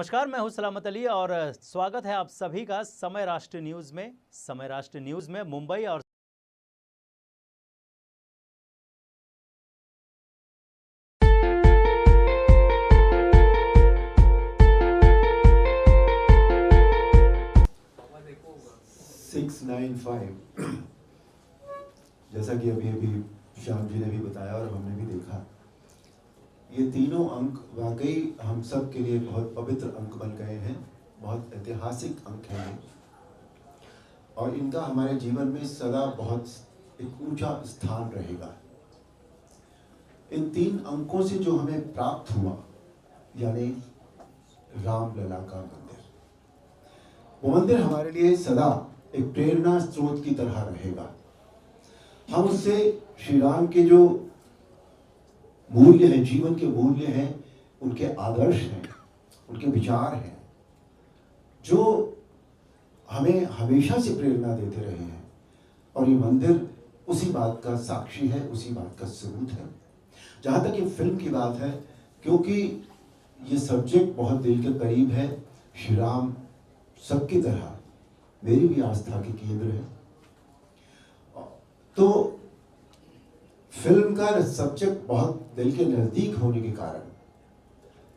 नमस्कार, मैं हूं सलामत अली और स्वागत है आप सभी का समय राष्ट्र न्यूज़ में। समय राष्ट्र न्यूज़ में मुंबई और सिक्स नाइन फाइव जैसा कि अभी अभी श्याम जी ने भी बताया और हमने भी देखा, ये तीनों अंक वाकई हम सब के लिए बहुत पवित्र अंक बन गए हैं। बहुत ऐतिहासिक अंक हैं ये, और इनका हमारे जीवन में सदा बहुत एक ऊंचा स्थान रहेगा। इन तीन अंकों से जो हमें प्राप्त हुआ, यानी रामलला का मंदिर, वो मंदिर हमारे लिए सदा एक प्रेरणा स्रोत की तरह रहेगा। हम उससे श्री राम के जो मूल्य हैं, जीवन के मूल्य हैं, उनके आदर्श हैं, उनके विचार हैं, जो हमें हमेशा से प्रेरणा देते रहे हैं, और ये मंदिर उसी बात का साक्षी है, उसी बात का सबूत है। जहाँ तक ये फिल्म की बात है, क्योंकि ये सब्जेक्ट बहुत दिल के करीब है, श्री राम सबकी तरह मेरी भी आस्था के केंद्र है, तो फिल्म का सब्जेक्ट बहुत दिल के नज़दीक होने के कारण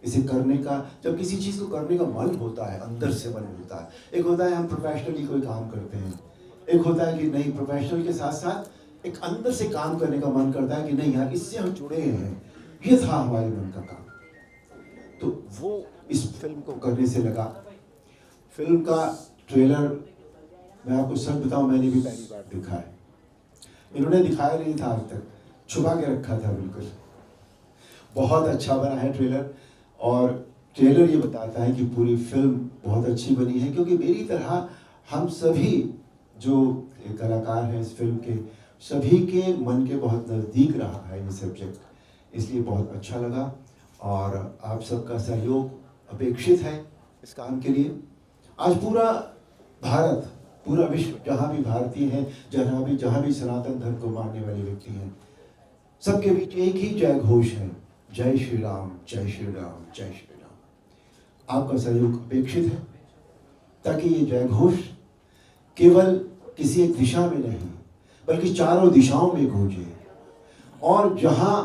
इसे करने का, जब किसी चीज़ को करने का मन होता है, अंदर से मन होता है। एक होता है हम प्रोफेशनली कोई काम करते हैं, एक होता है कि नहीं, प्रोफेशनल के साथ साथ एक अंदर से काम करने का मन करता है कि नहीं यार, इससे हम जुड़े हैं, ये था हमारे मन का काम। तो वो इस फिल्म को करने से लगा। फिल्म का ट्रेलर मैं आपको सच बताऊं, मैंने भी पहली बार देखा है। इन्होंने दिखाया नहीं था आज तक, छुपा के रखा था बिल्कुल। बहुत अच्छा बना है ट्रेलर, और ट्रेलर ये बताता है कि पूरी फिल्म बहुत अच्छी बनी है, क्योंकि मेरी तरह हम सभी जो कलाकार हैं इस फिल्म के, सभी के मन के बहुत नज़दीक रहा है ये सब्जेक्ट, इसलिए बहुत अच्छा लगा। और आप सबका सहयोग अपेक्षित है इस काम के लिए। आज पूरा भारत, पूरा विश्व, जहाँ भी भारतीय हैं, जहाँ भी सनातन धर्म को मानने वाले व्यक्ति हैं, सबके बीच एक ही जय घोष है, जय श्री राम, जय श्री राम, जय श्री राम। आपका सहयोग अपेक्षित है, ताकि ये जय घोष केवल किसी एक दिशा में नहीं, बल्कि चारों दिशाओं में गूंजे, और जहाँ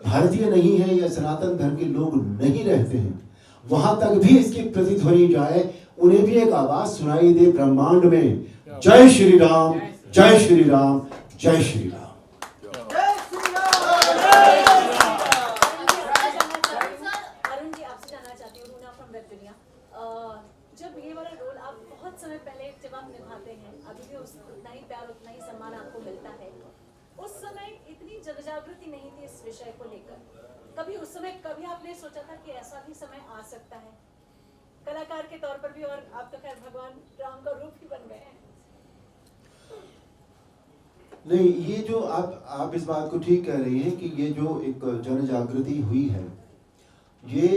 भारतीय नहीं है या सनातन धर्म के लोग नहीं रहते हैं, वहां तक भी इसकी प्रतिध्वनि जाए, उन्हें भी एक आवाज सुनाई दे ब्रह्मांड में, जय श्री राम, जय श्री राम, जय श्री राम। जब ये वाला रोल आप बहुत समय पहले जब आप निभाते हैं, अभी भी उतना ही प्यार, उतना ही सम्मान आपको मिलता है। उस समय इतनी जनजागृति नहीं थी इस विषय को लेकर। कभी उस समय कभी आपने सोचा था कि ऐसा भी समय आ सकता है, कलाकार के तौर पर भी, और आप तो खैर भगवान राम का रूप ही बन गए हैं। नहीं, ये जो आप इस बात को ठीक कह रही हैं कि ये जो एक जन जागृति हुई है, ये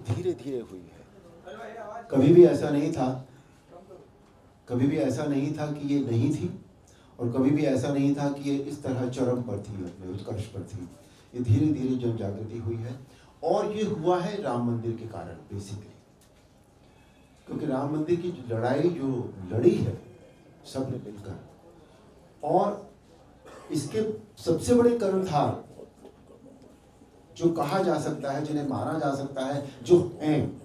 धीरे धीरे हुई है। कभी भी ऐसा नहीं था, कभी भी ऐसा नहीं था कि ये नहीं थी, और कभी भी ऐसा नहीं था कि ये इस तरह चरम पर थी, अपने उत्कर्ष पर थी। ये धीरे धीरे जन जागृति हुई है, और ये हुआ है राम मंदिर के कारण बेसिकली, क्योंकि राम मंदिर की लड़ाई जो लड़ी है सबने मिलकर, और इसके सबसे बड़े कर्णधार जो कहा जा सकता है, जिन्हें माना जा सकता है, जो हैं,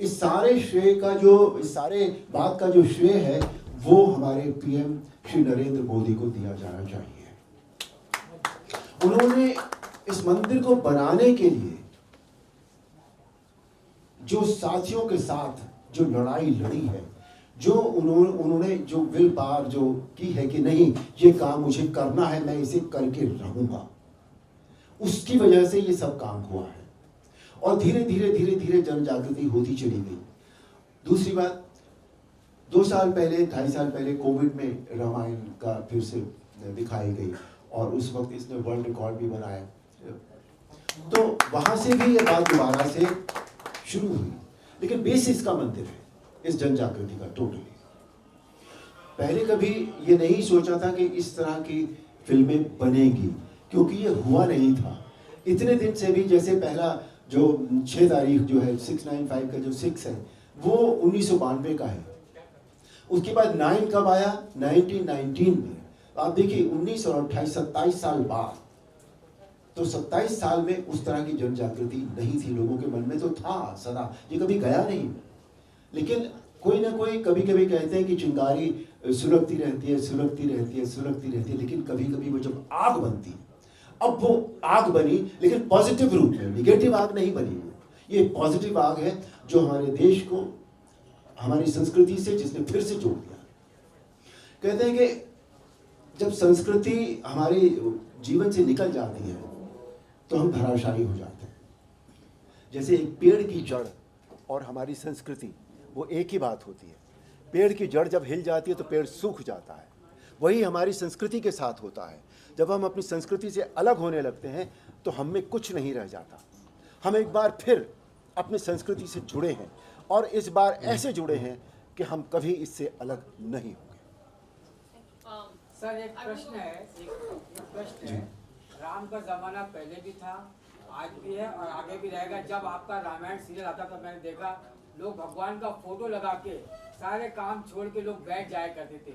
इस सारे श्रेय का जो, इस सारे बात का जो श्रेय है, वो हमारे पीएम श्री नरेंद्र मोदी को दिया जाना चाहिए। उन्होंने इस मंदिर को बनाने के लिए जो साथियों के साथ जो लड़ाई लड़ी है, जो उन्होंने जो विल पावर जो की है कि नहीं, ये काम मुझे करना है, मैं इसे करके रहूंगा, उसकी वजह से ये सब काम हुआ है, और धीरे धीरे जन जागृति होती चली गई। दूसरी बात, 2 साल पहले, 2.5 साल पहले कोविड में रामायण का फिर से दिखाई गई, और उस वक्त इसने वर्ल्ड रिकॉर्ड भी बनाया, तो वहां से भी ये बात दोबारा से शुरू हुई। लेकिन बेसिस का मंदिर है इस जन जागृति का टोटली। पहले कभी ये नहीं सोचा था कि इस तरह की फिल्में बनेगी, क्योंकि ये हुआ नहीं था। इतने दिन से भी, जैसे पहला जो 6 तारीख जो है 695 का जो 6 है वो 1992 का है। उसके बाद 9 कब आया? 1919 में। आप देखिए 19 और 28 27 साल बाद, तो 27 साल में उस तरह की जन जागृति नहीं थी लोगों के मन में, तो था सदा, ये कभी गया नहीं। लेकिन कोई ना कोई कभी कभी कहते हैं कि चिंगारी सुलगती रहती है, सुलगती रहती है, सुलगती रहती है, लेकिन कभी कभी वो जब आग बनती, अब वो आग बनी लेकिन पॉजिटिव रूप में, निगेटिव आग नहीं बनी। ये पॉजिटिव आग है जो हमारे देश को हमारी संस्कृति से जिसने फिर से जोड़ दिया। कहते हैं कि जब संस्कृति हमारे जीवन से निकल जाती है तो हम धराशायी हो जाते हैं। जैसे एक पेड़ की जड़ और हमारी संस्कृति वो एक ही बात होती है। पेड़ की जड़ जब हिल जाती है तो पेड़ सूख जाता है। वही हमारी संस्कृति के साथ होता है। जब हम अपनी संस्कृति से अलग होने लगते हैं तो हम में कुछ नहीं रह जाता। हम एक बार फिर अपनी संस्कृति से जुड़े हैं और इस बार ऐसे जुड़े हैं कि हम कभी इससे अलग नहीं होंगे। सर एक प्रश्न है, राम का जमाना पहले भी था, आज भी है और आगे भी रहेगा। जब आपका रामायण सीरियल आता तो मैंने देखा लोग भगवान का फोटो लगा के सारे काम छोड़ के लोग बैठ जाया करते थे।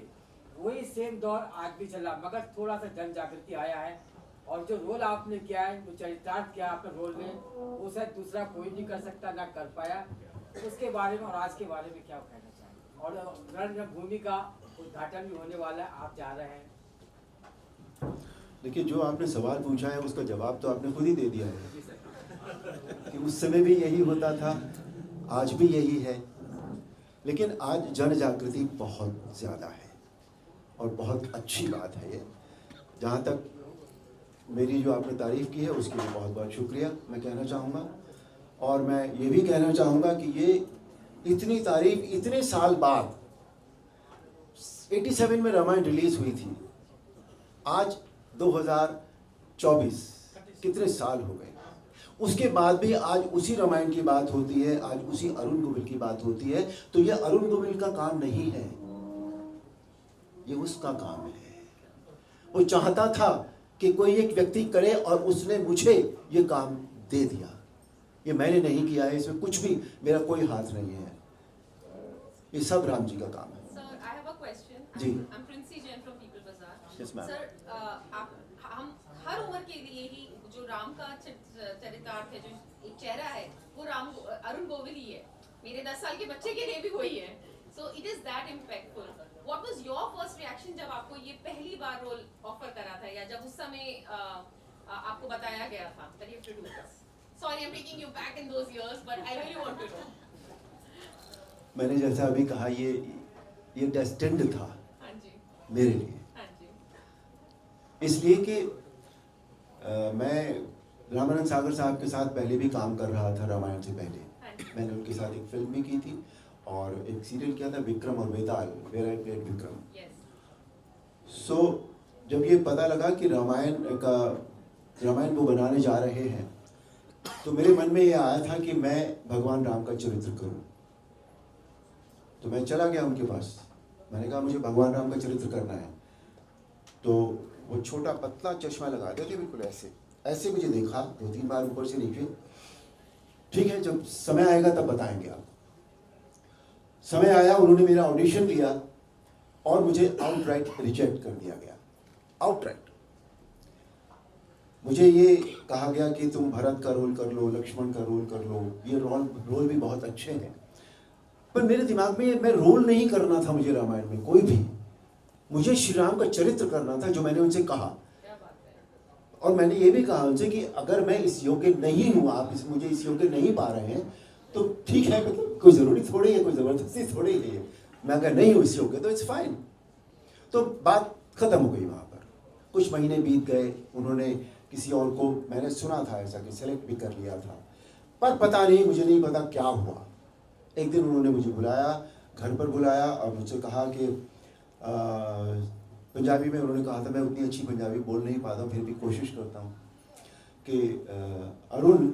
वही सेम दौर आज भी चला, मगर थोड़ा सा जन जागृति आया है और जो रोल आपने किया है, जो चरितार्थ किया आपने रोल में, वो शायद दूसरा कोई नहीं कर सकता, ना कर पाया। उसके बारे में और आज के बारे में क्या कहना चाहिए? और रणभूमि का उद्घाटन भी होने वाला है, आप जा रहे हैं। देखिए, जो आपने सवाल पूछा है उसका जवाब तो आपने खुद ही दे दिया है कि उस समय भी यही होता था, आज भी यही है। लेकिन आज जन जागृति बहुत ज़्यादा है और बहुत अच्छी बात है ये। जहाँ तक मेरी जो आपने तारीफ़ की है उसके लिए बहुत बहुत शुक्रिया मैं कहना चाहूँगा। और मैं ये भी कहना चाहूँगा कि ये इतनी तारीफ़ इतने साल बाद 87 में रामायण रिलीज़ हुई थी, आज 2024 कितने साल हो गए, उसके बाद भी आज उसी रामायण की बात होती है, आज उसी अरुण गोविल की बात होती है। तो ये अरुण गोविल का काम नहीं है, ये उसका काम है। वो चाहता था कि कोई एक व्यक्ति करे और उसने मुझे ये काम दे दिया। ये मैंने नहीं किया है, इसमें कुछ भी मेरा कोई हाथ नहीं है, ये सब राम जी का काम है। Sir, I have a question. Ji. I'm Princey Jain from People Bazaar. Yes, ma'am. Sir, हम हर उम्र के लिए ही जो राम का चरितार्थ है, जो एक चेहरा है, वो अरुण गोविल ही है। मेरे 10 साल के बच्चे के लिए भी वही है। So it is that impactful. What was your first reaction जब आपको ये पहली बार रोल ऑफर करा था, या जब उस समय आपको बताया गया था that you have to do this? Sorry, I'm taking you back in those years, but I really want to know. मैंने जैसा अभी कहा, ये डेस्टिन्ड था हाँ जी, मेरे लिए, हाँ जी, इसलिए कि मैं रामानंद सागर साहब के साथ पहले भी काम कर रहा था। रामायण से पहले मैंने उनके साथ एक फिल्म भी की थी और एक सीरियल किया था, विक्रम और बेताल, वेयर आई प्लेड विक्रम। सो जब ये पता लगा कि रामायण वो बनाने जा रहे हैं, तो मेरे मन में ये आया था कि मैं भगवान राम का चरित्र करूं। तो मैं चला गया उनके पास, मैंने कहा मुझे भगवान राम का चरित्र करना है। तो वो छोटा पतला चश्मा लगाते थे, बिल्कुल ऐसे ऐसे मुझे देखा 2-3 बार ऊपर से नीचे। ठीक है, जब समय आएगा तब बताएंगे आप। समय आया, उन्होंने मेरा ऑडिशन दिया और मुझे आउटराइट रिजेक्ट कर दिया गया, आउटराइट। मुझे ये कहा गया कि तुम भरत का रोल कर लो, लक्ष्मण का रोल कर लो, ये रोल भी बहुत अच्छे हैं। पर मेरे दिमाग में मैं रोल नहीं करना था मुझे रामायण में कोई भी, मुझे श्री राम का चरित्र करना था, जो मैंने उनसे कहा। और मैंने ये भी कहा उनसे कि अगर मैं इस योग्य नहीं हूँ, आप मुझे इस योग्य नहीं पा रहे हैं तो ठीक है, मतलब कोई ज़रूरी थोड़ी है, कोई ज़बरदस्ती थोड़ी है। मैं अगर नहीं हूँ इस योग्य तो इट्स फाइन। तो बात ख़त्म हो गई वहाँ पर। कुछ महीने बीत गए, उन्होंने किसी और को, मैंने सुना था ऐसा कि सेलेक्ट भी कर लिया था, पर पता नहीं, मुझे नहीं पता क्या हुआ। एक दिन उन्होंने मुझे बुलाया, घर पर बुलाया और मुझसे कहा कि पंजाबी में उन्होंने कहा था, मैं उतनी अच्छी पंजाबी बोल नहीं पाता हूँ, फिर भी कोशिश करता हूँ कि अरुण,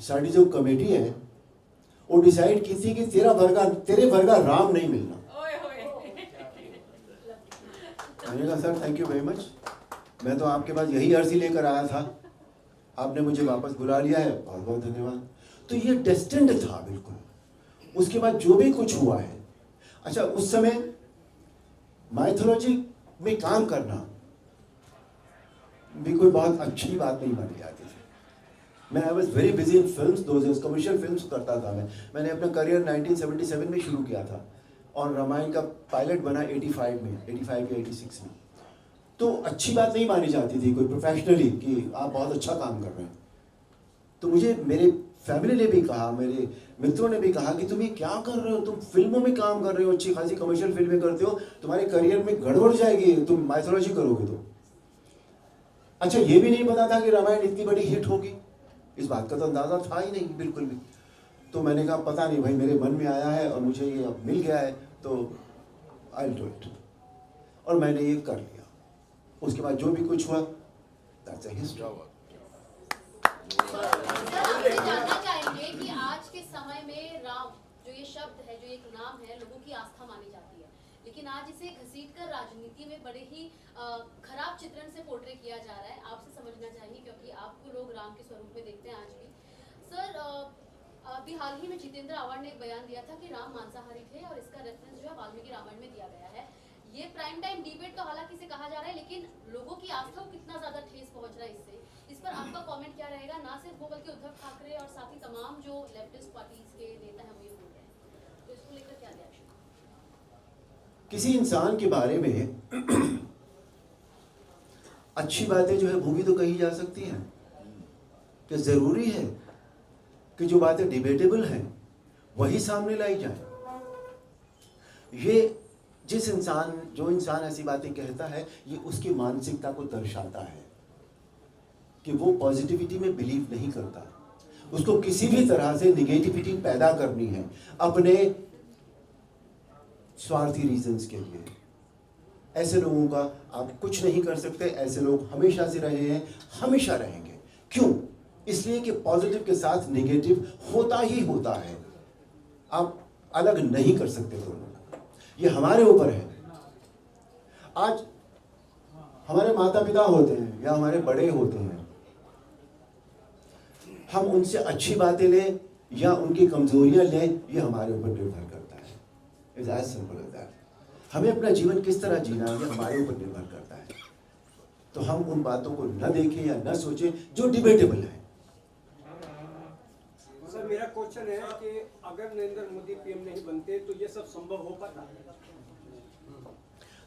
साड़ी जो कमेटी है वो डिसाइड की थी कि तेरे वर्गा राम नहीं मिलना। मैंने कहा sir thank you very much, मैं तो आपके पास यही अर्जी लेकर आया था आपने मुझे वापस बुला लिया है, बहुत बहुत धन्यवाद। तो ये डेस्टिन्ड था बिल्कुल। उसके बाद जो भी कुछ हुआ है, अच्छा उस समय माइथोलॉजी में काम करना भी कोई बहुत अच्छी बात नहीं मानी जाती थी। मैं I was very busy in films, those commercial films करता था मैंने अपना करियर 1977 में शुरू किया था और रामायण का पायलट बना 85 में, 85 या 86 में। तो अच्छी बात नहीं मानी जाती थी कोई प्रोफेशनली कि आप बहुत अच्छा काम कर रहे हैं। तो मुझे मेरे फैमिली ने भी कहा, मेरे मित्रों ने भी कहा कि तुम ये क्या कर रहे हो, तुम फिल्मों में काम कर रहे हो, अच्छी खासी कमर्शियल फिल्में करते हो, तुम्हारे करियर में गड़बड़ जाएगी, तुम माइथोलॉजी करोगे तो। अच्छा ये भी नहीं पता था कि रामायण इतनी बड़ी हिट होगी, इस बात का तो अंदाजा था ही नहीं बिल्कुल भी। तो मैंने कहा पता नहीं भाई, मेरे मन में आया है और मुझे ये अब मिल गया है तो आई विल डू इट, और मैंने ये कर लिया। उसके बाद जो भी कुछ हुआ दैट्स अ हिस्ट्री। जानना चाहेंगे कि आज के समय में राम जो ये शब्द है, जो एक नाम है, लोगों की आस्था मानी जाती है, लेकिन आज इसे घसीटकर राजनीति में बड़े ही खराब चित्रण से पोर्ट्रे किया जा रहा है। आपसे समझना चाहिए क्योंकि आपको लोग राम के स्वरूप में देखते हैं आज भी। सर अभी हाल ही में जितेंद्र आवाड़ ने एक बयान दिया था कि राम मांसाहारी थे और इसका रेफरेंस जो है वाल्मीकि रामायण में दिया गया है। ये प्राइम टाइम डिबेट तो हालांकि इसे कहा जा रहा है, लेकिन लोगों की आस्था को कितना ज्यादा ठेस पहुंच रहा है इससे, इस पर आपका कमेंट क्या रहेगा? ना सिर्फ वो बल्कि उद्धव ठाकरे और साथ ही तमाम जो लेफ्टिस्ट पार्टीज के नेता हैं वो ये बोल रहे हैं, तो इसको लेकर क्या रिएक्शन? किसी इंसान के बारे में अच्छी बातें जो है वो भी तो कही जा सकती हैं। क्या जरूरी है कि जो बातें डिबेटेबल हैं वही सामने लाई जाए? ये जो इंसान ऐसी बातें कहता है, ये उसकी मानसिकता को दर्शाता है कि वो पॉजिटिविटी में बिलीव नहीं करता। उसको किसी भी तरह से निगेटिविटी पैदा करनी है अपने स्वार्थी रीजंस के लिए। ऐसे लोगों का आप कुछ नहीं कर सकते। ऐसे लोग हमेशा से रहे हैं, हमेशा रहेंगे। क्यों? इसलिए कि पॉजिटिव के साथ नेगेटिव होता ही होता है, आप अलग नहीं कर सकते दोनों। ये हमारे ऊपर है। आज हमारे माता पिता होते हैं या हमारे बड़े होते हैं, हम उनसे अच्छी बातें लें या उनकी कमजोरियां लें, ये हमारे ऊपर निर्भर करता है। It's as simple as that. हमें अपना जीवन किस तरह जीना है, ये हमारे ऊपर निर्भर करता है। तो हम उन बातों को न देखें या न सोचें जो डिबेटेबल है। सर मेरा क्वेश्चन है कि अगर नरेंद्र मोदी पीएम नहीं बनते तो ये सब संभव हो पाता?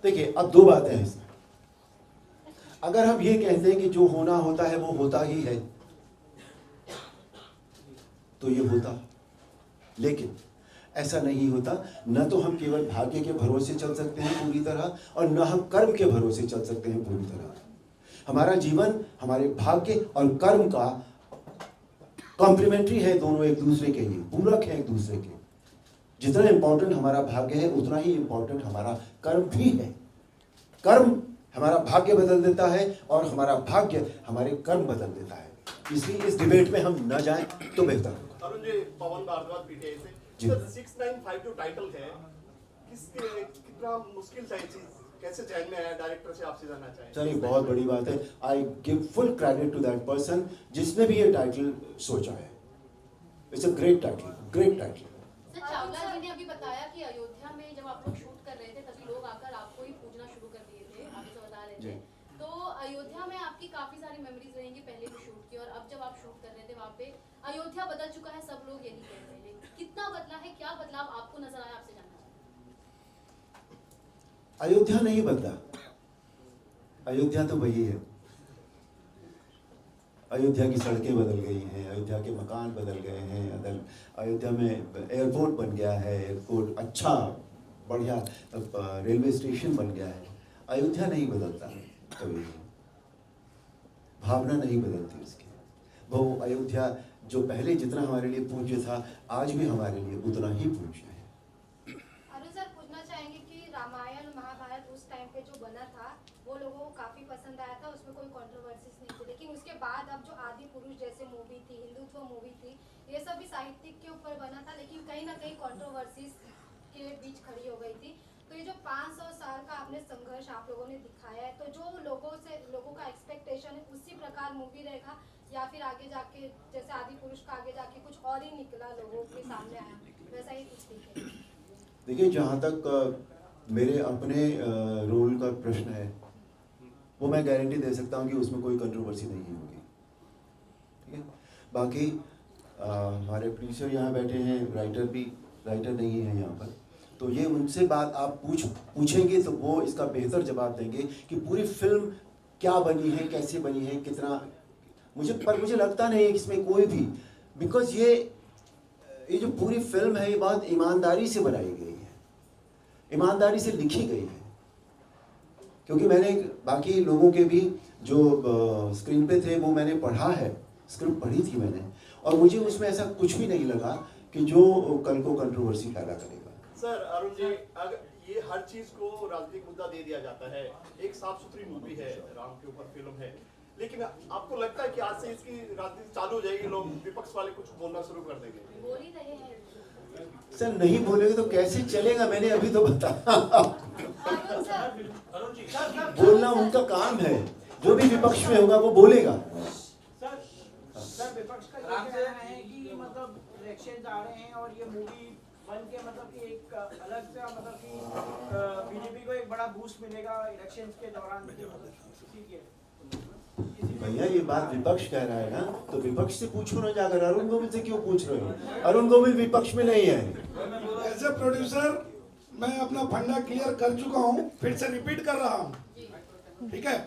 देखिए अब दो बातें हैं इसमें। अगर हम ये कहते हैं कि जो होना होता है वो होता ही है, तो ये होता, लेकिन ऐसा नहीं होता। न तो हम केवल भाग्य के भरोसे चल सकते हैं पूरी तरह, और न हम कर्म के भरोसे चल सकते हैं पूरी तरह। हमारा जीवन हमारे भाग्य और कर्म का कॉम्प्लीमेंट्री है, दोनों एक दूसरे के लिए पूरक है एक दूसरे के। जितना इंपॉर्टेंट हमारा भाग्य है उतना ही इंपॉर्टेंट हमारा कर्म भी है। कर्म हमारा भाग्य बदल देता है और हमारा भाग्य हमारे कर्म बदल देता है। इसलिए इस डिबेट में हम न जाएं तो बेहतर होगा। अरुण जी, पवन भारद्वाज पीटीआई से। जी। 6952 टाइटल है, कितना मुश्किल था ये चीज, कैसे चैन में आया? डायरेक्टर से आपसे जानना चाहेंगे। चलिए बहुत बड़ी बात है। I give full credit to that person जिसने भी ये टाइटल सोचा है। It's a great title, great title. Sir Chawla ji ने अभी बताया कि अयोध्या में जब आप लोग शूट कर रहे थे तभी लोग आकर आपको ही पूछना शुरू कर दिए थे, आप जो बता रहे थे। तो अयोध्या में आपकी काफी सारी मेमोरीज रहेंगी पहले भी शूट की, और अब जब आप शूट कर रहे थे वहाँ पे अयोध्या बदल चुका है, सब लोग यही कह रहे हैं। कितना बदला है, क्या बदलाव आपको नजर आया, आपसे जानना चाहते हैं। अयोध्या नहीं बदला, अयोध्या तो वही है। अयोध्या की सड़कें बदल गई हैं, अयोध्या के मकान बदल गए हैं, अयोध्या में एयरपोर्ट बन गया है, एयरपोर्ट अच्छा बढ़िया रेलवे स्टेशन बन गया है। अयोध्या नहीं बदलता कभी, भावना नहीं बदलती उसकी। वो अयोध्या जो पहले जितना हमारे लिए पूज्य था, आज भी हमारे लिए उतना ही पूज्य है। अरुण सर पूछना चाहेंगे कि रामायण महाभारत उस टाइम पे जो बना था वो लोगों को काफी पसंद आया था, उसमें कोई कंट्रोवर्सीज नहीं थी, लेकिन उसके बाद अब जो आदि पुरुष जैसे मूवी थी, हिंदुत्व मूवी थी, ये सब भी साहित्यिक के ऊपर बना था, लेकिन कहीं ना कहीं कंट्रोवर्सीज के बीच खड़ी हो गई थी। तो ये जो 500 साल का आपने संघर्ष आप लोगों ने दिखाया है, तो जो लोगों का एक्सपेक्टेशन है उसी प्रकार मूवी रहेगा, या फिर आगे जाके जैसे आदि पुरुष का आगे जाके कुछ और ही निकला, लोगों के सामने आया, वैसा ही कुछ दिखे? देखिए, जहाँ तक मेरे अपने रोल का प्रश्न है, वो मैं गारंटी दे सकता हूँ कि उसमें कोई कंट्रोवर्सी नहीं होगी, ठीक है। बाकी हमारे प्रोड्यूसर यहाँ बैठे हैं, राइटर नहीं है यहाँ पर, तो ये उनसे बात आप पूछेंगे तो वो इसका बेहतर जवाब देंगे कि पूरी फिल्म क्या बनी है, कैसे बनी है, कितना। मुझे लगता नहीं है कि इसमें कोई भी, बिकॉज ये जो पूरी फिल्म है ये बहुत ईमानदारी से बनाई गई है, ईमानदारी से लिखी गई है। क्योंकि मैंने बाकी लोगों के भी जो स्क्रीन पे थे वो मैंने पढ़ा है, स्क्रिप्ट पढ़ी थी मैंने, और मुझे उसमें ऐसा कुछ भी नहीं लगा कि जो कल को कंट्रोवर्सी पैदा करेगा। सर अरुण जी, अगर ये हर चीज को राजनीतिक मुद्दा दे दिया जाता है, एक साफ सुथरी मूवी है, राम के ऊपर फिल्म है, लेकिन आपको लगता है कि आज से इसकी राजनीति चालू हो जाएगी, लोग विपक्ष वाले कुछ बोलना शुरू कर देंगे? बोल ही रहे हैं सर, नहीं बोलेंगे तो कैसे चलेगा? मैंने अभी तो बताया, बोलना उनका काम है, जो भी विपक्ष में होगा वो बोलेगा। सर विपक्ष का ये कहना है कि मतलब इलेक्शन आ रहे हैं और ये मूवी बन के मतलब कि एक अलग सा मतलब कि बीजेपी को एक बड़ा बूस्ट मिलेगा इलेक्शन के दौरान। भैया, ये बात विपक्ष कह रहा है ना, तो विपक्ष से पूछो ना जाकर, अरुण गोविल से क्यों पूछ रहे हो? अरुण गोविल विपक्ष में नहीं है। एज ए प्रोड्यूसर मैं अपना फंडा क्लियर कर चुका हूँ, फिर से रिपीट कर रहा हूँ, ठीक है।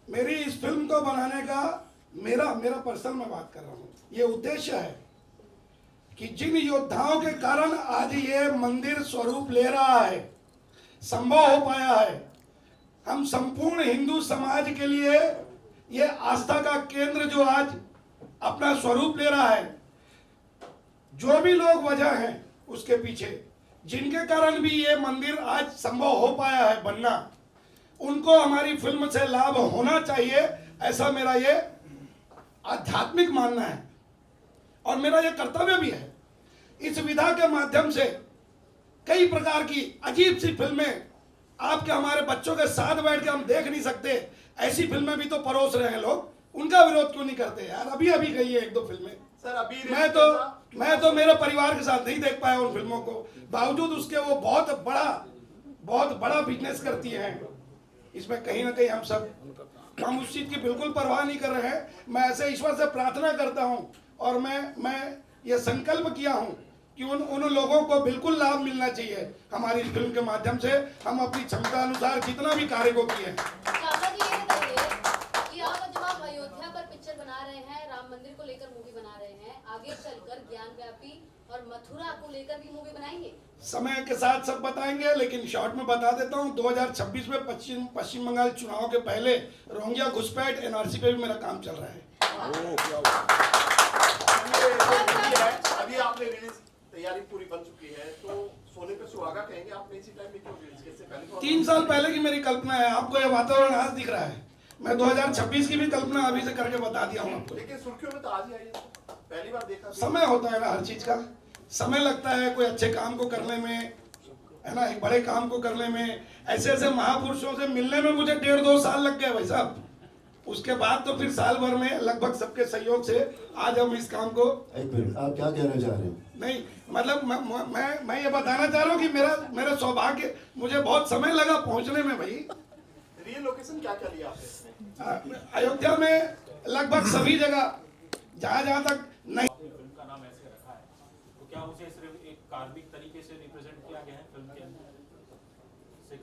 मेरी इस फिल्म को बनाने का मेरा पर्सनल मैं बात कर रहा हूँ, ये उद्देश्य है कि जिन योद्धाओं के कारण आज ये मंदिर स्वरूप ले रहा है, संभव हो पाया है, हम संपूर्ण हिंदू समाज के लिए ये आस्था का केंद्र जो आज अपना स्वरूप ले रहा है, जो भी लोग वजह हैं उसके पीछे, जिनके कारण भी ये मंदिर आज संभव हो पाया है बनना, उनको हमारी फिल्म से लाभ होना चाहिए, ऐसा मेरा ये आध्यात्मिक मानना है और मेरा ये कर्तव्य भी है। इस विधा के माध्यम से कई प्रकार की अजीब सी फिल्में आपके हमारे बच्चों के साथ बैठ के हम देख नहीं सकते, ऐसी फिल्में भी तो परोस रहे हैं लोग, उनका विरोध क्यों नहीं करते यार? अभी गई है 1-2 फिल्में सर, अभी मैं तो मेरे परिवार के साथ नहीं देख पाया उन फिल्मों को, बावजूद उसके वो बहुत बड़ा बिजनेस करती हैं। इसमें कहीं ना कहीं हम उस चीज की बिल्कुल परवाह नहीं कर रहे हैं। मैं ऐसे ईश्वर से प्रार्थना करता हूं और मैं ये संकल्प किया हूं कि उन लोगों को बिल्कुल लाभ मिलना चाहिए हमारी इस फिल्म के माध्यम से। हम अपनी क्षमता अनुसार जितना भी कार्य को किए हैं। चाचा जी, ये बताइए कि जब आप अयोध्या पर पिक्चर बना रहे हैं, राम मंदिर को लेकर मूवी बना रहे हैं, आगे चलकर ज्ञानव्यापी और मथुरा को लेकर भी मूवी बनाएंगे? समय के साथ सब बताएंगे, लेकिन शॉर्ट में बता देता हूँ, 2026 में पश्चिम बंगाल चुनाव के पहले रोहिंग्या घुसपैठ एनआरसी पे भी मेरा काम चल रहा है। अभी आपने रिलीज तैयारी पूरी बन चुकी है, तो सोने पे सुहागा कहेंगे आपने इसी टाइम में क्यों रिलीज किया? इससे पहले 3 साल पहले की मेरी कल्पना है, आपको ये वातावरण आज दिख रहा है। मैं 2026 की भी कल्पना अभी से करके बता दिया हूँ आपको। लेकिन सुर्खियों में तो आज ही आई है, पहली बार देखा। समय होता है ना, हर चीज का समय लगता है, कोई अच्छे काम को करने में, है ना, एक बड़े काम को करने में। ऐसे महापुरुषों से मिलने में मुझे 1.5-2 साल लग गए भाई साहब। उसके बाद तो फिर साल भर में लगभग सबके सहयोग से आज हम इस काम को। एक मिनट, आप क्या कहना चाह रहे हैं? नहीं मतलब मैं ये बताना चाह रहा हूँ कि मेरा सौभाग्य, मुझे बहुत समय लगा पहुंचने में भाई। रियल लोकेशन क्या क्या लिया आपने? अयोध्या में लगभग सभी जगह, जहाँ तक नहीं। फिल्म का नाम ऐसे रखा है, तो क्या उसे सिर्फ एक कार्मिक तरीके से रिप्रेजेंट किया गया है फिल्म के अंदर? 6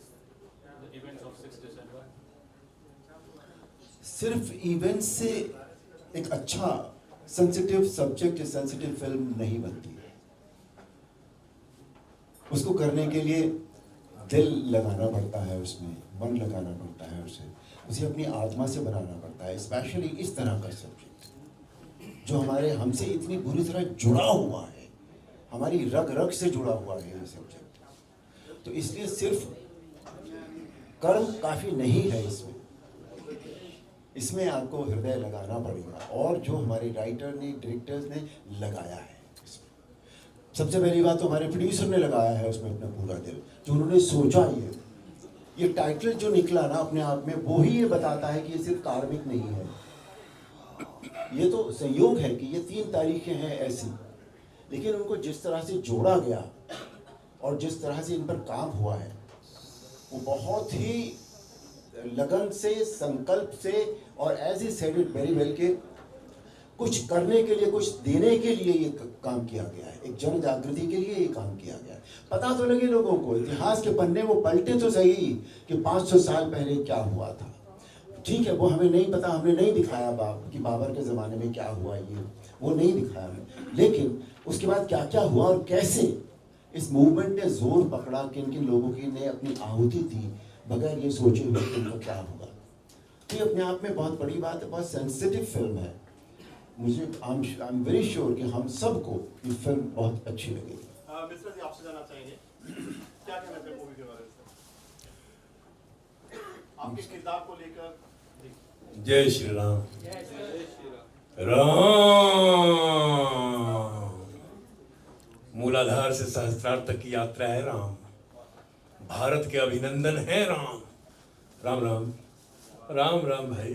इवेंट्स ऑफ 6 दिसंबर सिर्फ इवेंट्स से एक अच्छा सेंसिटिव सब्जेक्ट, सेंसिटिव फिल्म नहीं बनती है। उसको करने के लिए दिल लगाना पड़ता है, उसमें मन लगाना पड़ता है, उसे अपनी आत्मा से बनाना पड़ता है। स्पेशली इस तरह का सब्जेक्ट जो हमसे इतनी बुरी तरह जुड़ा हुआ है, हमारी रग रग से जुड़ा हुआ है ये सब्जेक्ट। तो इसलिए सिर्फ कर्म काफ़ी नहीं है, इसमें आपको हृदय लगाना पड़ेगा, और जो हमारे राइटर ने, डायरेक्टर्स ने लगाया है इसमें। सबसे पहली बात तो हमारे प्रोड्यूसर ने लगाया है उसमें अपना पूरा दिल, जो उन्होंने सोचा ही है। ये टाइटल जो निकला ना अपने आप में, वो ही ये बताता है कि ये सिर्फ कार्मिक नहीं है। ये तो संयोग है कि ये 3 तारीखें हैं ऐसी, लेकिन उनको जिस तरह से जोड़ा गया और जिस तरह से इन पर काम हुआ है, वो बहुत ही लगन से, संकल्प से, और as he said it very well के कुछ करने के लिए, कुछ देने के लिए ये काम किया गया है। एक जन जागृति के लिए ये काम किया गया है। पता तो लगे लोगों को, इतिहास के पन्ने वो पलटे तो सही कि 500 साल पहले क्या हुआ था। ठीक है, वो हमें नहीं पता, हमने नहीं दिखाया कि बाबर के ज़माने में क्या हुआ, ये वो नहीं दिखाया हमें, लेकिन उसके बाद क्या क्या हुआ और कैसे इस मूवमेंट ने जोर पकड़ा, किन किन लोगों की ने अपनी आहुति दी बगैर ये सोचे हुए कि उनको क्या होगा। तो ये अपने आप में बहुत बड़ी बात है, बहुत सेंसिटिव फिल्म है। मुझे आई एम वेरी श्योर कि हम सबको ये फिल्म बहुत अच्छी लगेगी। मिश्रा जी, आपसे जानना चाहेंगे क्या कहना चाहिए मूवी के बारे में, आपके किरदार को लेकर? जय श्री राम। राम मूलाधार से सहस्त्रार्थ तक की यात्रा है राम, भारत के अभिनंदन है राम। राम राम राम राम भाई,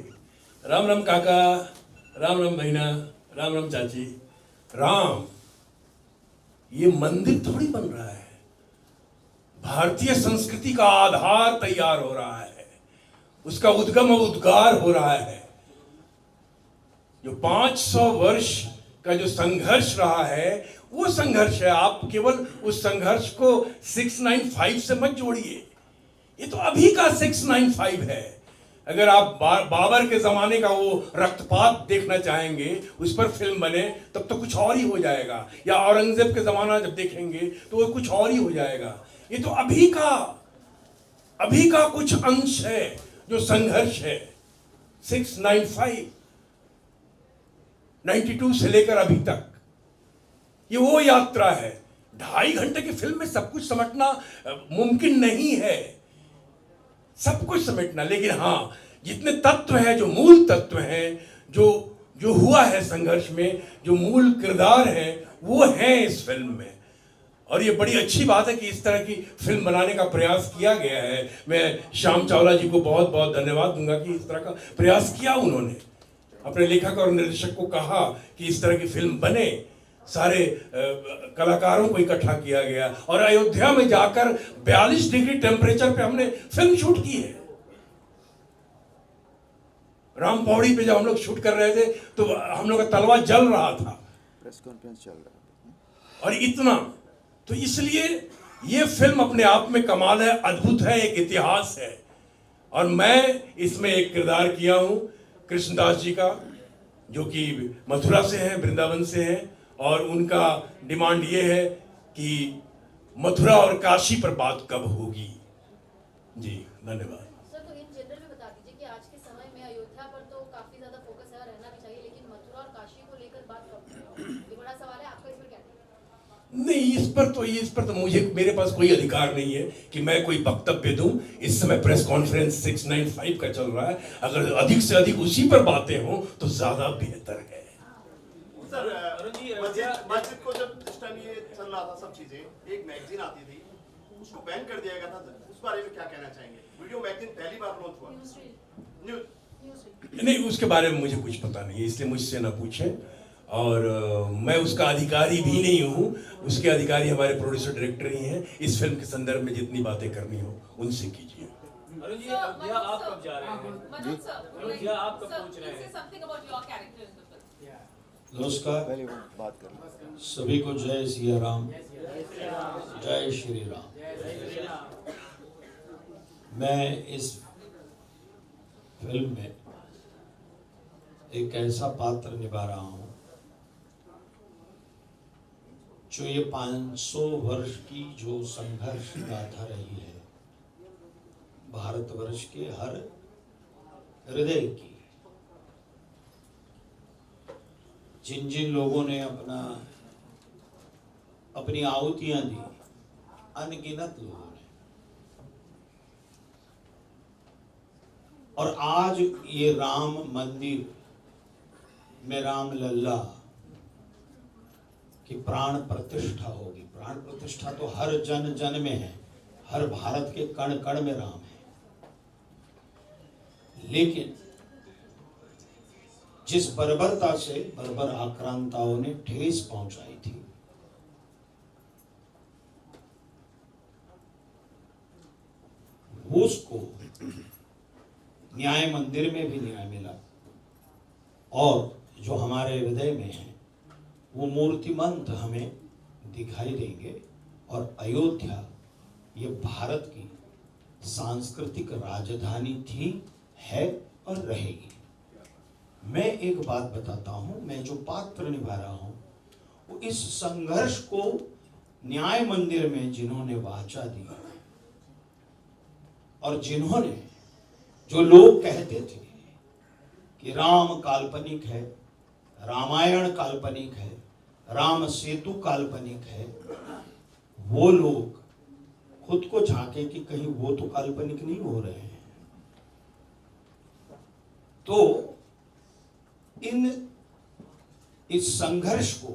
राम राम काका, राम राम बहना, राम राम चाची। राम ये मंदिर थोड़ी बन रहा है, भारतीय संस्कृति का आधार तैयार हो रहा है, उसका उद्गम और उद्गार हो रहा है। जो 500 वर्ष का जो संघर्ष रहा है वो संघर्ष है। आप केवल उस संघर्ष को 695 से मत जोड़िए, ये तो अभी का 695 है। अगर आप बाबर के जमाने का वो रक्तपात देखना चाहेंगे, उस पर फिल्म बने, तब तो कुछ और ही हो जाएगा, या औरंगजेब के जमाना जब देखेंगे तो वो कुछ और ही हो जाएगा। ये तो अभी का कुछ अंश है जो संघर्ष है। 695 92 से लेकर अभी तक ये वो यात्रा है। 2.5 घंटे की फिल्म में सब कुछ समेटना मुमकिन नहीं है, सब कुछ समेटना। लेकिन हाँ, जितने तत्व हैं, जो मूल तत्व हैं, जो हुआ है संघर्ष में, जो मूल किरदार हैं, वो हैं इस फिल्म में। और ये बड़ी अच्छी बात है कि इस तरह की फिल्म बनाने का प्रयास किया गया है। मैं श्याम चावला जी को बहुत बहुत धन्यवाद दूंगा कि इस तरह का प्रयास किया उन्होंने। अपने लेखक और निर्देशक को कहा कि इस तरह की फिल्म बने, सारे कलाकारों को इकट्ठा किया गया, और अयोध्या में जाकर 42 डिग्री टेम्परेचर पे हमने फिल्म शूट की है। राम पौड़ी पे जब हम लोग शूट कर रहे थे तो हम लोग का तलवा जल रहा था, प्रेस कॉन्फ्रेंस चल रहा था, और इतना। तो इसलिए ये फिल्म अपने आप में कमाल है, अद्भुत है, एक इतिहास है। और मैं इसमें एक किरदार किया हूँ कृष्णदास जी का, जो कि मथुरा से हैं, वृंदावन से हैं, और उनका डिमांड ये है कि मथुरा और काशी पर बात कब होगी। जी धन्यवाद। सर, तो इन जनरल में बता दीजिए कि आज के समय में अयोध्या पर तो काफी ज्यादा फोकस है, रहना भी चाहिए, लेकिन मथुरा और काशी को लेकर बात कब होगी? ये बड़ा सवाल है, आपका इसमें क्या कहना है? नहीं, इस पर तो मेरे पास कोई अधिकार नहीं है कि मैं कोई वक्तव्य दूं। इस समय प्रेस कॉन्फ्रेंस 695 का चल रहा है, अगर अधिक से अधिक उसी पर बातें हों तो ज्यादा बेहतर है। सर, मस्जिद को जब इस टाइम ये चल रहा था सब चीजें, एक मैगजीन आती थी, उसको बैन कर दिया गया था, उस बारे में क्या कहना चाहेंगे? वीडियो मैगजीन पहली बार लॉन्च हुआ, न्यूज़ नहीं, उसके बारे में मुझे कुछ पता नहीं है, इसलिए मुझसे ना पूछें। और मैं उसका अधिकारी भी नहीं हूँ, उसके अधिकारी हमारे प्रोड्यूसर डायरेक्टर ही हैं। इस फिल्म के संदर्भ में जितनी बातें करनी हो उनसे कीजिए। अरुण जी, अयोध्या आप कब जा रहे हैं? अयोध्या आप कब पहुंच रहे हैं? नमस्कार, पहले बात कर सभी को जय सिया राम, जय श्री राम। मैं इस फिल्म में एक ऐसा पात्र निभा रहा हूं जो ये 500 वर्ष की जो संघर्ष गाथा रही है भारतवर्ष के हर हृदय की, जिन जिन लोगों ने अपनी आहुतियां दी, अनगिनत लोगों ने, और आज ये राम मंदिर में राम लल्ला की प्राण प्रतिष्ठा होगी। प्राण प्रतिष्ठा तो हर जन जन में है, हर भारत के कण कण में राम है। लेकिन जिस बर्बरता से बर्बर आक्रांताओं ने ठेस पहुंचाई थी, उसको न्याय मंदिर में भी न्याय मिला और जो हमारे हृदय में है वो मूर्तिमंत हमें दिखाई देंगे। और अयोध्या ये भारत की सांस्कृतिक राजधानी थी, है और रहेगी। मैं एक बात बताता हूं, मैं जो पात्र निभा रहा हूं वो इस संघर्ष को न्याय मंदिर में जिन्होंने वाचा दी और जिन्होंने, जो लोग कहते थे कि राम काल्पनिक है, रामायण काल्पनिक है, राम सेतु काल्पनिक है, वो लोग खुद को झांके कि कहीं वो तो काल्पनिक नहीं हो रहे हैं। तो इस संघर्ष को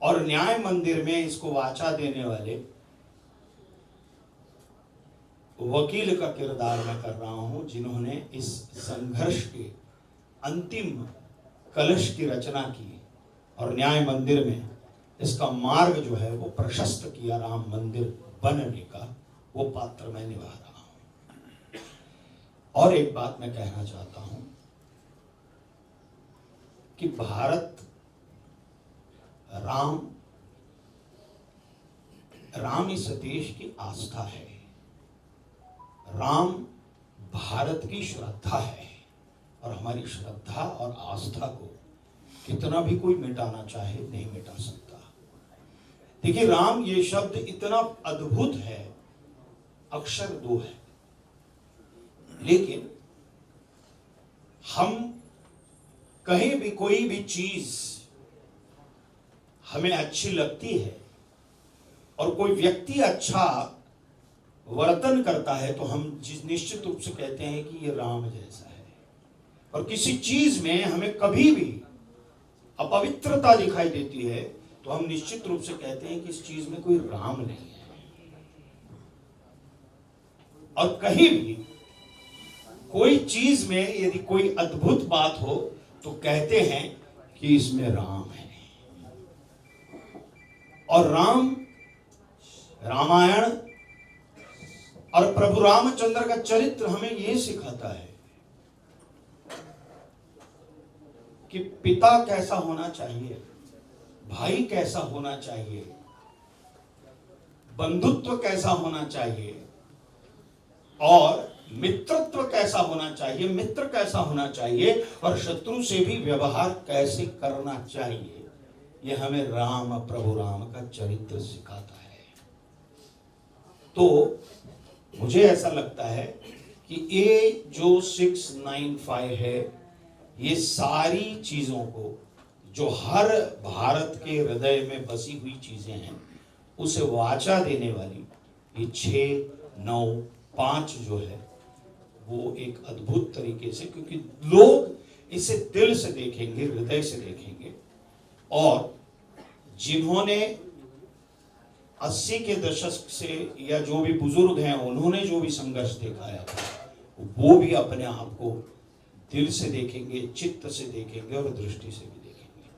और न्याय मंदिर में इसको वाचा देने वाले वकील का किरदार मैं कर रहा हूं, जिन्होंने इस संघर्ष के अंतिम कलश की रचना की और न्याय मंदिर में इसका मार्ग जो है वो प्रशस्त किया, राम मंदिर बनने का, वो पात्र मैं निभा रहा हूं। और एक बात मैं कहना चाहता हूं कि राम इस देश की आस्था है, राम भारत की श्रद्धा है और हमारी श्रद्धा और आस्था को कितना भी कोई मिटाना चाहे नहीं मिटा सकता। देखिए, राम ये शब्द इतना अद्भुत है, अक्षर 2 है, लेकिन हम कहीं भी कोई भी चीज हमें अच्छी लगती है और कोई व्यक्ति अच्छा वर्तन करता है तो हम निश्चित रूप से कहते हैं कि ये राम जैसा है। और किसी चीज में हमें कभी भी अपवित्रता दिखाई देती है तो हम निश्चित रूप से कहते हैं कि इस चीज में कोई राम नहीं है। और कहीं भी कोई चीज में यदि कोई अद्भुत बात हो तो कहते हैं कि इसमें राम है। और रामायण और प्रभु रामचंद्र का चरित्र हमें यह सिखाता है कि पिता कैसा होना चाहिए, भाई कैसा होना चाहिए, बंधुत्व कैसा होना चाहिए और मित्रत्व कैसा होना चाहिए, मित्र कैसा होना चाहिए और शत्रु से भी व्यवहार कैसे करना चाहिए। यह हमें प्रभु राम का चरित्र सिखाता है। तो मुझे ऐसा लगता है कि ये जो 695 है, ये सारी चीजों को, जो हर भारत के हृदय में बसी हुई चीजें हैं, उसे वाचा देने वाली ये 6, 9, 5 जो है वो एक अद्भुत तरीके से, क्योंकि लोग इसे दिल से देखेंगे, हृदय से देखेंगे। और जिन्होंने 80 के दशक से या जो भी बुजुर्ग हैं उन्होंने जो भी संघर्ष दिखाया था वो भी अपने आप को दिल से देखेंगे, चित्त से देखेंगे और दृष्टि से भी देखेंगे।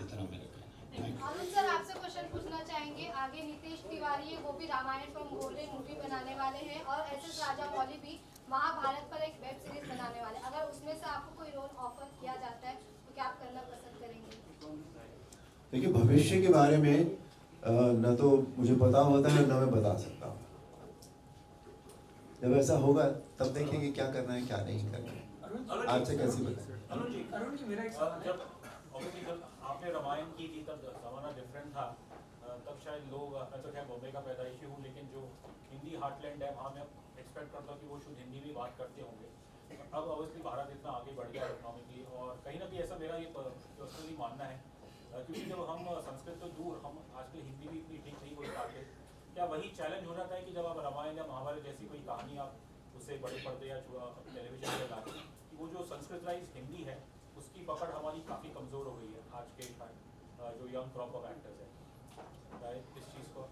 इतना मेरा कहना है। अरुण सर, आपसे क्वेश्चन पूछना चाहेंगे। आगे नीतीश तिवारी है, वो भी रामायण पर मूवी बनाने वाले हैं और एस.एस. राजामौली भी महाभारत पर एक वेब सीरीज बनाने वाले। अगर उसमें से आपको कोई रोल ऑफर किया जाता है तो क्या आप करना पसंद करेंगे? देखिए, भविष्य के बारे में न तो मुझे पता होता है न मैं बता सकता हूँ। जब ऐसा होगा तब देखेंगे क्या करना है क्या नहीं करना है। आपसे कैसे बताएं? अरुण जी, मेरा एक सवाल है। जब आपने रामायण की थी तब जमाना डिफरेंट था, तब शायद लोग, मैं तो खैर बॉम्बे का पैदाइशी हूँ, लेकिन जो हिंदी हार्टलैंड है वहाँ मैं एक्सपेक्ट करता हूँ कि वो शुद्ध हिंदी में बात करते होंगे। अब ऑब्वियसली भारत इतना आगे बढ़ गया इकोनॉमिकली, और कहीं ना कहीं ऐसा मेरा ये पर्सनली मानना है, क्योंकि जब हम संस्कृत तो दूर, हम आजकल हिंदी भी इतनी ठीक नहीं बोल पाते। क्या वही चैलेंज हो जाता है कि जब आप रामायण या महाभारत जैसी कोई कहानी आप उसे बड़े पर्दे या टेलीविजन पर लाते हैं, कि वो जो संस्कृतराइज हिंदी है उसकी पकड़ हमारी काफ़ी कमज़ोर हो गई है आज के जो यंग क्रॉप ऑफ एक्टर्स है, इस चीज़ को?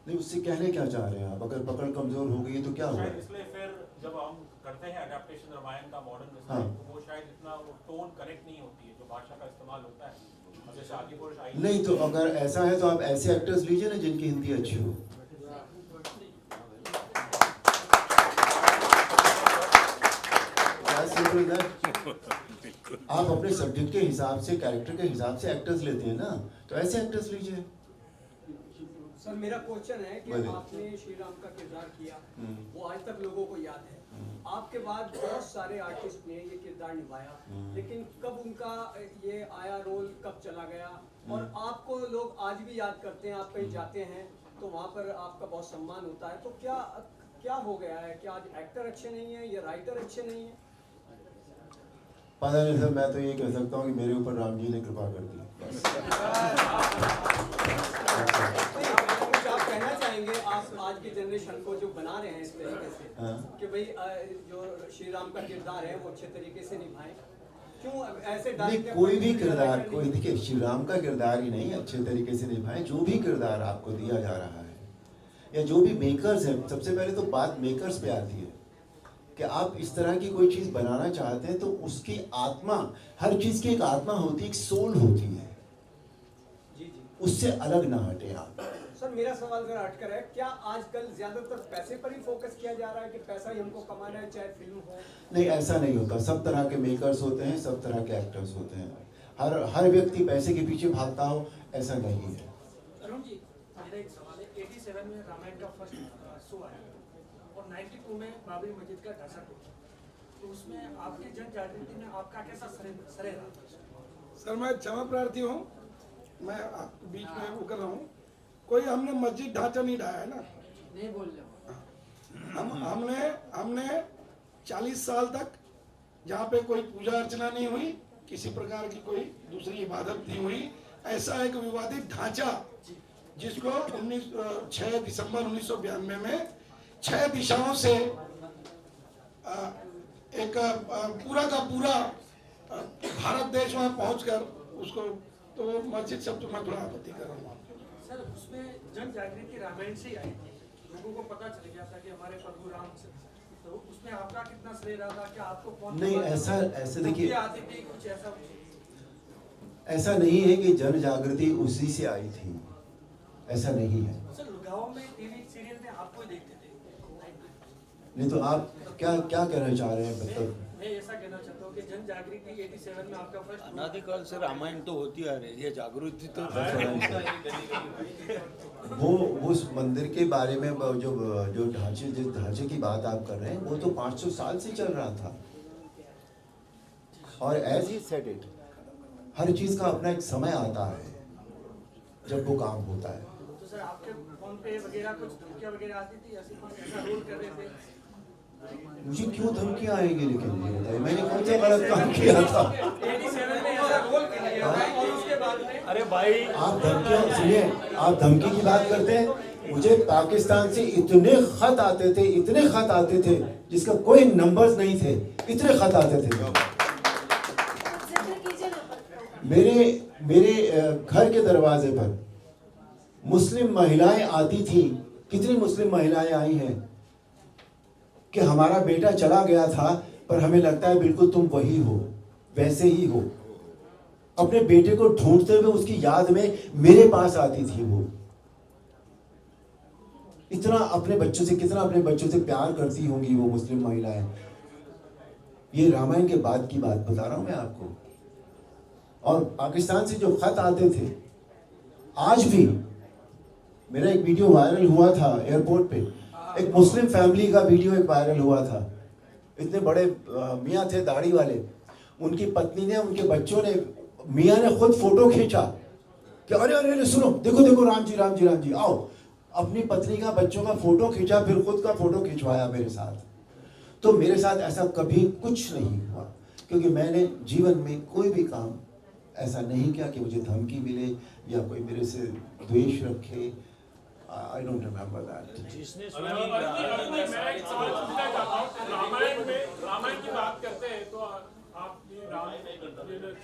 नहीं, उससे कहने क्या चाह रहे हैं आप? अगर पकड़ कमजोर हो गई तो क्या हुआ? इसलिए फिर जब हम करते हैं अडेप्टेशन रामायण का मॉडर्न हाँ। तो वो शायद इतना टोन कनेक्ट नहीं होती है जो भाषा का इस्तेमाल होता है। जैसे आदिपुरुष आई नहीं, तो अगर ऐसा है तो आप ऐसे एक्टर्स लीजिए ना जिनकी हिंदी अच्छी हो। आप अपने सब्जेक्ट के हिसाब से, कैरेक्टर के हिसाब से एक्टर्स लेते हैं ना, तो ऐसे एक्टर्स लीजिए। सर मेरा क्वेश्चन है कि बोलिए। आपने श्री राम का किरदार किया, वो आज तक लोगों को याद है। आपके बाद बहुत सारे आर्टिस्ट ने ये किरदार निभाया, लेकिन कब उनका ये आया रोल कब चला गया, और आपको लोग आज भी याद करते हैं। आप कहीं जाते हैं तो वहाँ पर आपका बहुत सम्मान होता है, तो क्या हो गया है? क्या आज एक्टर अच्छे नहीं है या राइटर अच्छे नहीं है? पता नहीं सर, मैं तो ये कह सकता हूँ कि मेरे ऊपर राम जी ने कृपा कर दी। आप कहना चाहेंगे आप आज की जनरेशन को जो बना रहे हैं इस तरीके से कि भाई जो श्री राम का किरदार है वो अच्छे तरीके से निभाएं, क्यों ऐसे नहीं, कोई भी किरदार, कोई देखिए श्री राम का किरदार ही नहीं अच्छे तरीके से निभाएं। जो भी किरदार आपको दिया जा रहा है या जो भी मेकर्स हैं, सबसे पहले तो बात मेकर्स पे आती है कि आप इस तरह की कोई चीज बनाना चाहते हैं तो उसकी आत्मा, हर चीज की एक आत्मा होती है, एक सोल होती है, उससे अलग ना हटे आप। सर मेरा सवाल जरा अटकर है, क्या आजकल ज्यादातर पैसे पर ही फोकस किया जा रहा है कि पैसा ही हमको कमाना है चाहे फिल्म हो? नहीं, ऐसा नहीं होता। सब तरह के मेकर्स होते हैं, सब तरह के एक्टर्स होते हैं। हर व्यक्ति पैसे के पीछे भागता हो, ऐसा नहीं है। अरुण जी, मेरा एक सवाल है। 87 में रामायण का फर्स्ट शो आया और 92 में बाबरी मस्जिद का ढांचा टूटा, तो उसमें आपकी जन जागृति में आपका कैसा सरे रहा? सर मैं क्षमा प्रार्थी हूँ, मैं आपके बीच में वो कर रहा हूँ। कोई हमने मस्जिद ढांचा नहीं ढाया है ना, नहीं बोल रहे। हमने 40 साल तक जहाँ पे कोई पूजा अर्चना नहीं हुई, किसी प्रकार की कोई दूसरी इबादत नहीं हुई, ऐसा एक विवादित ढांचा जिसको 6 दिसंबर 1992 में 6 दिशाओं से एक पूरा का पूरा भारत देश वहाँ पहुंचकर उसको, तो मस्जिद शब्द मैं थोड़ा आपत्ति कर रहा हूँ। सर उसमें जन जागृति रामायण से ही आई, लोगों को पता चल गया था कि हमारे प्रभु राम से, तो उसमें आपका कितना श्रेय रहा था? क्या आपको कौन नहीं, ऐसा देखिए, आती थी कुछ ऐसा नहीं है कि जन जागृति उसी से आई थी, ऐसा नहीं है। सर गाँव में टीवी सीरियल में आपको ही देखते थे। नहीं तो आप क्या कहना चाह रहे हैं? मतलब मैं ऐसा कहना चाहता हूँ कि जन जागृति 87 में आपका फर्स्ट अनादिकाल से रामायण तो होती आ रही है, जागृति तो वो उस मंदिर के बारे में जो जिस ढांचे की बात आप कर रहे हैं, वो तो 500 साल से चल रहा था। और एज ही सेड इट, हर चीज का अपना एक समय आता है जब वो काम होता है। तो सर आपके फोन पे वगैरह कुछ धमकियां वगैरह आती थी, ऐसा रोल कर रहे थे? मुझे क्यों धमकियां आएंगी? लेकिन ये बताइए, मैंने कौन सा गलत काम किया था? 87 में ऐसा रोल किया और उसके बाद में अरे भाई, आप धमकियां सुनिए, आप धमकी की बात करते हैं। मुझे पाकिस्तान से इतने खत आते थे जिसका कोई नंबर्स नहीं थे, इतने खत आते थे। मेरे घर के दरवाजे पर मुस्लिम महिलाएं आती थी। कितनी मुस्लिम महिलाएं आई हैं कि हमारा बेटा चला गया था, पर हमें लगता है बिल्कुल तुम वही हो, वैसे ही हो। अपने बेटे को ढूंढते हुए उसकी याद में मेरे पास आती थी वो। कितना अपने बच्चों से प्यार करती होंगी वो मुस्लिम महिलाएं। ये रामायण के बाद की बात बता रहा हूं मैं आपको। और पाकिस्तान से जो खत आते थे, आज भी मेरा एक वीडियो वायरल हुआ था एयरपोर्ट पे, एक मुस्लिम फैमिली का वीडियो एक वायरल हुआ था। इतने बड़े मियाँ थे दाढ़ी वाले, उनकी पत्नी ने, उनके बच्चों ने, मियाँ ने खुद फोटो खींचा कि अरे अरे सुनो, देखो राम जी आओ। अपनी पत्नी का, बच्चों का फोटो खींचा, फिर खुद का फोटो खिंचवाया मेरे साथ। तो मेरे साथ ऐसा कभी कुछ नहीं हुआ, क्योंकि मैंने जीवन में कोई भी काम ऐसा नहीं किया कि मुझे धमकी मिले या कोई मेरे से द्वेष रखे। I don't remember that. Ramayan की बात करते हैं तो आप ये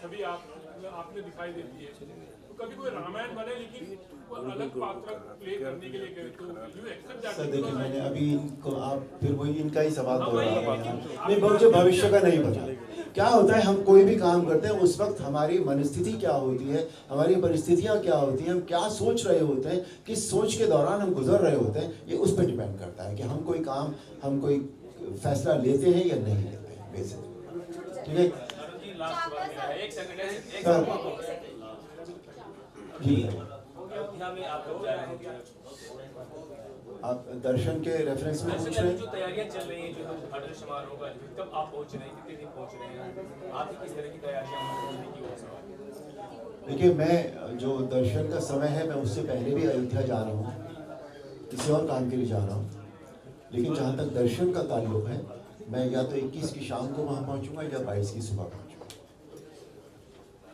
छवि आपने दिखाई देती है, तो कभी कोई रामायण बने लेकिन वो अलग पात्र प्ले करने के लिए गए, तो यू एक्सेप्ट दैट? सर देखिए, मैंने अभी इनको, आप फिर वही इनका ही सवाल दोहरा नहीं, मुझे भविष्य का नहीं पता। क्या होता है, हम कोई भी काम करते हैं उस वक्त हमारी मनस्थिति क्या होती है, हमारी परिस्थितियाँ क्या होती हैं, हम क्या सोच रहे होते हैं, किस सोच के दौरान हम गुजर रहे होते हैं, ये उस पर डिपेंड करता है कि हम कोई काम, हम कोई फैसला लेते हैं या नहीं लेते हैं, बेसिकली। ठीक है आप दर्शन के रेफरेंस में पूछ रहे हैं? जो तैयारियां चल रही हैं, जो हर्डल समारोह का, कब आप पहुंच रहे हैं, कितने दिन पहुंच रहे हैं, आपकी किस तरह की तैयारियां की? देखिए, मैं जो दर्शन का समय है, मैं उससे पहले भी अयोध्या जा रहा हूँ, किसी और काम के लिए जा रहा हूँ। लेकिन जहाँ तक दर्शन का ताल्लुक है, मैं या तो 21 की शाम को वहाँ पहुँचूंगा या 22 की सुबह पहुँचूंगा।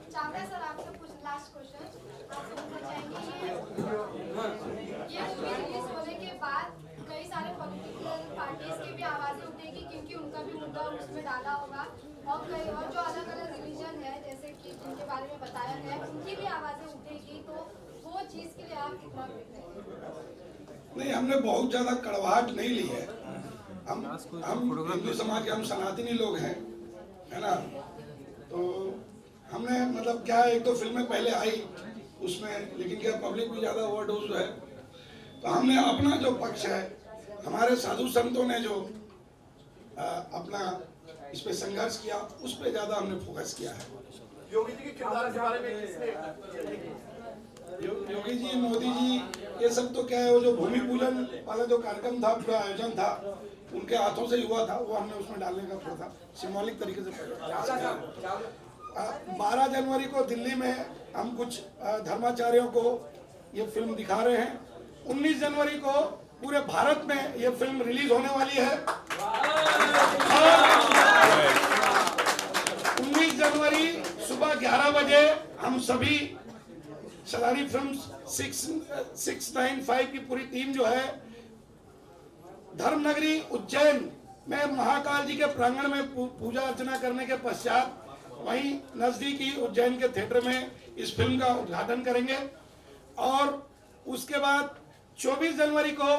सर आपसे कुछ लास्ट क्वेश्चन, आप समझना चाहेंगे ये मूवी रिलीज होने के बाद कई सारे पॉलिटिकल पार्टीज की भी आवाजें उठेगी, क्योंकि उनका भी मुद्दा उसमें डाला होगा, और कई और जो अलग अलग रिलीजन है, जैसे कि जिनके बारे में बताया गया है, उनकी भी आवाजें उठेगी, तो वो चीज के लिए आप कितना नहीं, हमने बहुत ज्यादा कड़वाहट नहीं ली है। हम हिंदू समाज के, हम सनातनी लोग हैं, है ना। तो हमने मतलब क्या, एक दो फिल्में पहले आई उसमें, लेकिन क्या पब्लिक भी ज्यादा ओवरडोज है, तो हमने अपना जो पक्ष है, हमारे साधु संतों ने जो अपना इस पे संघर्ष किया, उस पे ज्यादा हमने फोकस किया है। योगी जी के किरदार के बारे में किसने, योगी जी, मोदी जी, ये सब तो क्या है, वो जो भूमि पूजन वाला जो कार्यक्रम था, पूरा आयोजन था, उनके हाथों से हुआ था, वो हमने उसमें डालने का थोड़ा सा सिंबॉलिक तरीके से 12 जनवरी को दिल्ली में हम कुछ धर्माचार्यों को ये फिल्म दिखा रहे हैं। 19 जनवरी को पूरे भारत में ये फिल्म रिलीज होने वाली है। 19 जनवरी सुबह 11 बजे हम सभी सलारी फिल्म्स 695 की पूरी टीम जो है, धर्मनगरी उज्जैन में महाकाल जी के प्रांगण में पूजा अर्चना करने के पश्चात वहीं नजदीकी उज्जैन के थिएटर में इस फिल्म का उद्घाटन करेंगे। और उसके बाद 24 जनवरी को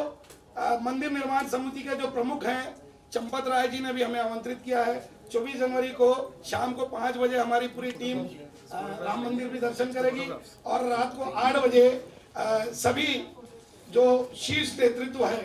मंदिर निर्माण समिति के जो प्रमुख हैं, चंपत राय जी ने भी हमें आमंत्रित किया है। 24 जनवरी को शाम को 5 बजे हमारी पूरी टीम राम मंदिर भी दर्शन करेगी, और रात को 8 बजे सभी जो शीर्ष नेतृत्व है